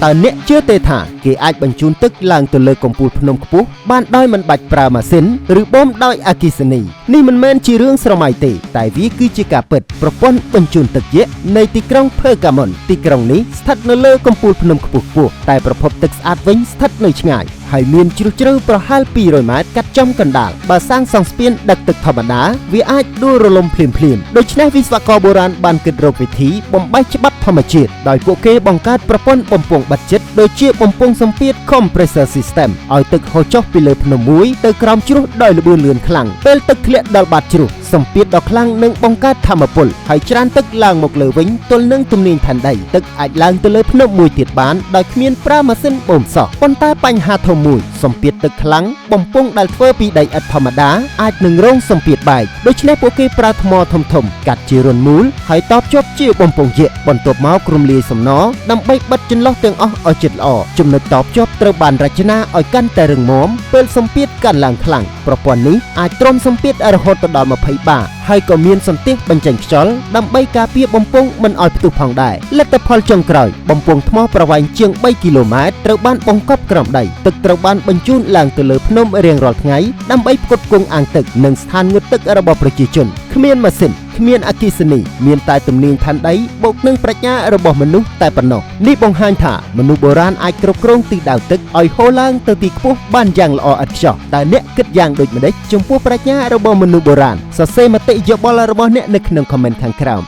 តើអ្នកជឿទេថាគេអាចបញ្ជូនទឹកឡើងទៅលើកំពូលភ្នំខ្ពស់បានដោយមិនបាច់ប្រើម៉ាស៊ីនឬបូមដោយអគ្គិសនីនេះមិនមែនជារឿងស្រមៃទេតែវាគឺជាការពិតប្រព័ន្ធបញ្ជូនទឹកយក្សនៃទីក្រុងផឺកាមុនទីក្រុងនេះស្ថិតនៅលើកំពូលភ្នំខ្ពស់តែប្រភពទឹកស្អាតវិញស្ថិតនៅឆ្ងាយហើយមានជ្រៅជ្រៅប្រហែល200ម៉ែត្រកាត់ចំកណ្ដាលបើសាងសង់ស្ពានដឹកទឹកធម្មតាវាអាចដួលរលំភ្លាមដូច្នេះវិស្វករបុរាណបានគិតរកវិធីបំបែកច្បាប់ធម្មជាតិដោយពួកគេបង្កើតប្រព័ន្ធបំពង់បិទជិតដូចជាបំពង់សម្ពាធ compressor system ឲ្យទឹកហូរចុះពីលើភ្នំមួយទៅក្រោមជ្រោះដោយល្បឿនលឿនខ្លាំងពេលទឹកធ្លាក់ដល់បាតជ្រោះសម្ពាធដ៏ខ្លាំងនឹងបង្កើតថាមពលហើយច្រានទឹកឡើងមកលើវិញទល់នឹងទំនាញផែនដីទឹកអាចឡើងទៅលើភ្នំមួយទៀតបានដោយគ្មានប្រើម៉ាស៊ីនបូមសោះប៉ុន្តែបញ្ហាធំមួយសម្ពាធទឹកខ្លាំងបំពង់ដែលធ្វើពីដីឥដ្ឋធម្មតាអាចនឹងរងសម្ពាធបែកដូច្នេះពួកគេប្រើថ្មធំកាត់ជារន្ធមូលហើយតបជាប់ជាបំពង់យក្សបន្ទាប់មកក្រុមលាយសំណដើម្បីបិទចន្លោះទាំងអស់ឲ្យជិតល្អចំណុចតបជាប់ត្រូវបានរចនាឲ្យកាន់តែរឹងមាំពេលសម្ពាធកាន់ឡើងខ្លាំងប្រព័ន្ធនេះអាចទ្រាំសម្ពាធរហូតដល់20 បារហើយក៏មានសន្ទះបញ្ចេញខ្យល់ដើម្បីការពារបំពង់មិនឲ្យផ្ទុះផងដែរលទ្ធផលចុងក្រោយបំពង់ថ្មប្រវែងជាង3 គីឡូម៉ែត្រត្រូវបានបង្កប់ក្រោមដីទឹកត្រូវបានបញ្ជូនឡើងទៅលើភ្នំរៀងរាល់ថ្ងៃដើម្បីផ្គត់ផ្គង់អាងទឹកនិងស្ថានងូតទឹករបស់ប្រជាជនគ្មានម៉ាស៊ីនគ្មានអគ្គិសនីមានតែទំនាញផែនដីបូកនឹងប្រាជ្ញារបស់មនុស្សតែប៉ុណ្ណោះនេះបង្ហាញថាមនុស្សបុរាណអាចគ្រប់គ្រងទិសដៅទឹកឲ្យហូរឡើងទៅទីខ្ពស់បានយ៉ាងល្អឥតខ្ចោះតើអ្នកគិតយ៉ាងដូចម្តេចចំពោះប្រាជ្ញារបស់មនុស្សបុរាណសរសេរមតិយោបល់របស់អ្នកនៅក្នុងខមមិនខាងក្រោម